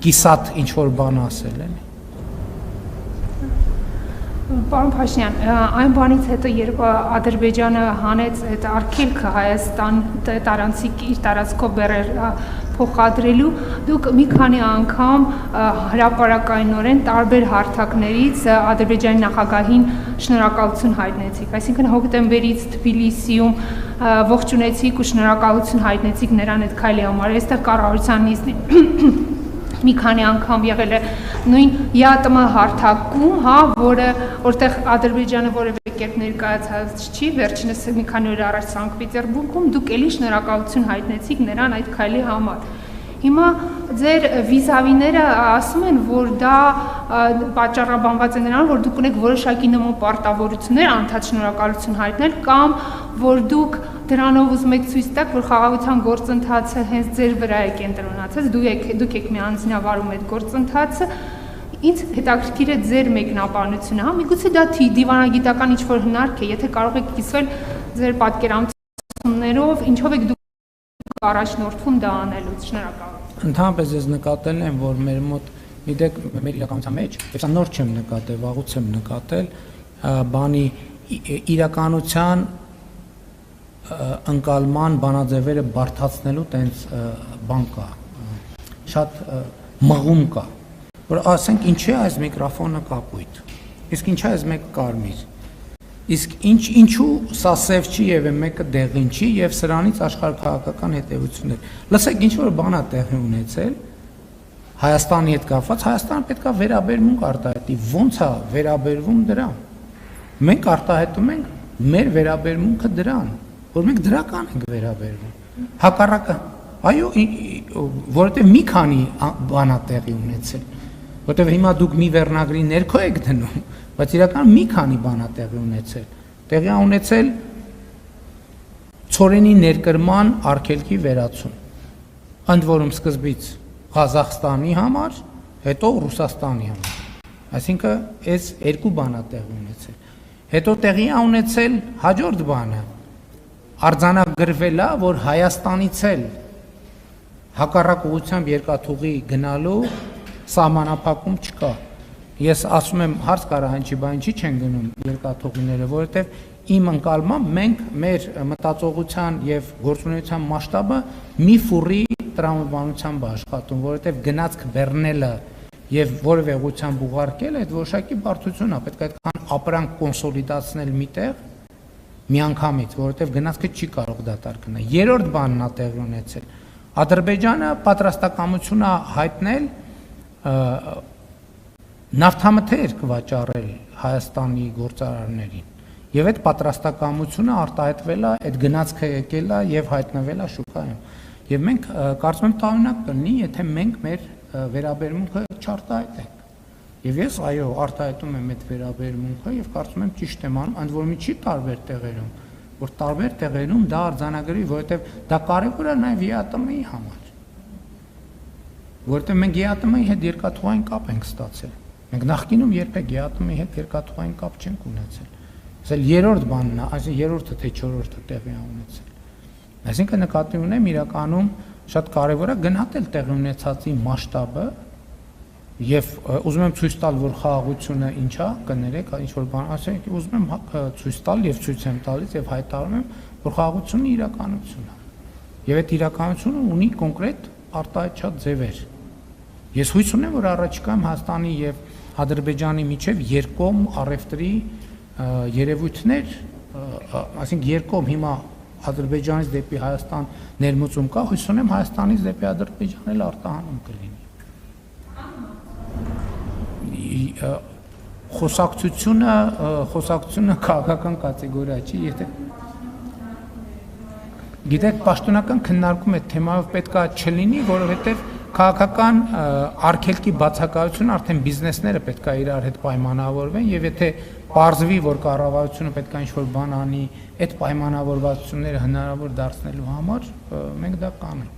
կիսատ ինչ-որ բան ասել էլի։ Պարոն Փաշինյան, այն բանից հետո, երբ Ադրբեջանը հանեց այդ արգելքը Հայաստան տարանցիկ իր տարածքով բեռեր փոխադրելու, դուք մի քանի անգամ հրապարակայնորեն տարբեր հարթակներից Ադրբեջանի նախագահին շնորհակալություն հայտնեցիք, այսինքն հոկտեմբերից Թբիլիսիում ողջունեցիք ու շնորհակալություն հայտնեցիք նրան այդ քայլի համար, այստեղ կառավարության նիստին մի քանի անգամ եղել է նույն ԵԱՏՄ հարթակում, հա, որտեղ Ադրբեջանը որևէ կերպ ներկայացած չի, վերջինս մի քանի օր առաջ Սանկտ Պետերբուրգում դուք էլի շնորհակալություն հայտնեցիք նրան այդ քայլի համար։ Հիմա ձեր վիզավիները ասում են, որ դա պատճառաբանված է նրան, որ դուք ունեք որոշակի նման պարտավորություններ անդադ շնորհակալություն հայտնել, կամ որ դուք դրանով ուզում եք ցույց տալ, որ խաղաղության գործընթացը հենց ձեր վրա է կենտրոնացած, դուք եք միանձնյավարում այդ գործընթացը։ Ինձ հետաքրքիր է ձեր մեկնաբանությունը, հա, միգուցե դա դիվանագիտական ինչ-որ հնարք է, եթե կարող եք կիսվել ձեր պատկերացումներով, ինչով եք դուք առաջնորդվում դա անելուց, շնորհակալություն։ Ընդհանրապես ես նկատել եմ, որ մեր մոտ գիտեք մեր իրականության մեջ, եւ սա նոր չեմ նկատել, վաղուց եմ նկատել, բանի իրականության ընկալման բանաձևերը բարդացնելու տենց բան կա, շատ մղում կա, որ ասենք ինչի է այս միկրոֆոնը կապույտ, իսկ ինչի է այս մեկը կարմիր, իսկ ինչու սա սև չի եւ մեկը դեղին չի եւ սրանից աշխարհաքաղաքական հետեւություններ։ Լսեք, ինչ որ բան է տեղի ունեցել Հայաստանի հետ կապված, Հայաստանը պետք է վերաբերմունք արտահայտի, ո՞նց է վերաբերվում դրան։ Մենք արտահայտում ենք մեր վերաբերմունքը դրան, որ մենք դրական ենք վերաբերվում։ Հակառակը, այո, որովհետեւ մի քանի բան է տեղի ունեցել, որովհետեւ հիմա դուք մի վերնագրի ներքո եք դնում, բայց իրական մի քանի բան է տեղի ունեցել։ Տեղի է ունեցել ցորենի ներկրման արգելքի վերացում։ Ընդ որում սկզբից Ղազախստանի համար, հետո Ռուսաստանի համար։ Այսինքն այս երկու բան է տեղի ունեցել։ Հետո տեղի է ունեցել հաջորդ բանը։ Արձանագրվել է, որ Հայաստանից էլ հակառակ ուղղությամբ երկաթուղի գնալու սահմանափակում չկա։ Ես ասում եմ հարց կարա հնչի, բա ինչի չեն գնում երկաթուղիները, որովհետև իմ ընկալմամբ մենք մեր մտածողության եւ գործունեության մասշտաբը մի ֆուրի տրամաբանությամբ աշխատում, որովհետև գնացք բեռնելը եւ որևէ ուղղությամբ ուղարկելը այդ որոշակի բարդություն է, պետք է այդքան ապրանք կոնսոլիդացնել միտեղ միանգամից, որովհետև գնացքը չի կարող դատարկ գնալ։ Երրորդ բանն է տեղի ունեցել։ Ադրբեջանը պատրաստակամություն է հայտնել նավթամթերք վաճառել Հայաստանի գործարարներին եւ այդ պատրաստակամությունը արտահայտվել է, այդ գնացքը եկել է եւ հայտնվել է շուկայում։ Եվ մենք կարծում եմ տարօրինակ կլինի, եթե մենք մեր վերաբերմունքը չարտահայտենք։ Եվ ես այո, արտահայտում եմ այդ վերաբերմունքը եւ կարծում եմ ճիշտ եմ անում, ընդ որում չի տարբեր տեղերում, որ տարբեր տեղերում դա արձանագրի, որովհետեւ դա կարեւոր է նաեւ ԵԱՏՄ-ի համար։ Որովհետեւ մենք ԵԱՏՄ-ի հետ երկաթուղային կապ ենք ստացել։ Մենք նախկինում երբեք ԵԱՏՄ-ի հետ երկաթուղային կապ չենք ունեցել։ Ասել երրորդ բանն է, այսինքն երրորդը թե չորրորդը տեղի է ունեցել։ Այսինքն նկատի ունեմ իրականում շատ կարևոր է գնահատել տեղի ունեցածի մասշտաբը եւ ուզում եմ ցույց տալ, որ խաղաղությունը ինչ է, կներեք, ինչ որ բան ասենք, ուզում եմ ցույց տալ եւ ցույց եմ տալիս եւ հայտարարում եմ, որ խաղաղությունը իրականություն է։ Եվ այդ իրականությունը ունի կոնկրետ արտահայտչած ձևեր։ Ես հույս ունեմ, որ առաջիկայում Հայաստանի եւ Ադրբեջանի միջև երկկողմ առևտրի երևույթներ, այսինքն երկկողմ հիմա Ադրբեջանից դեպի Հայաստան ներմուծում կա, հույս ունեմ Հայաստանից դեպի Ադրբեջան էլ արտահանում կլինի։ Խոսակցությունը քաղաքական կատեգորիա չի, եթե գիտեք, պաշտոնական քննարկում այդ թեմայով պետք է չլինի, որովհետև քաղաքական արգելքի բացակայությունը արդեն բիզնեսները պետք է իրար հետ պայմանավորվեն եւ եթե պարզվի, որ կառավարությունը պետք է ինչ-որ բան անի այդ պայմանավորվածությունները հնարավոր դարձնելու համար, մենք դա կանենք։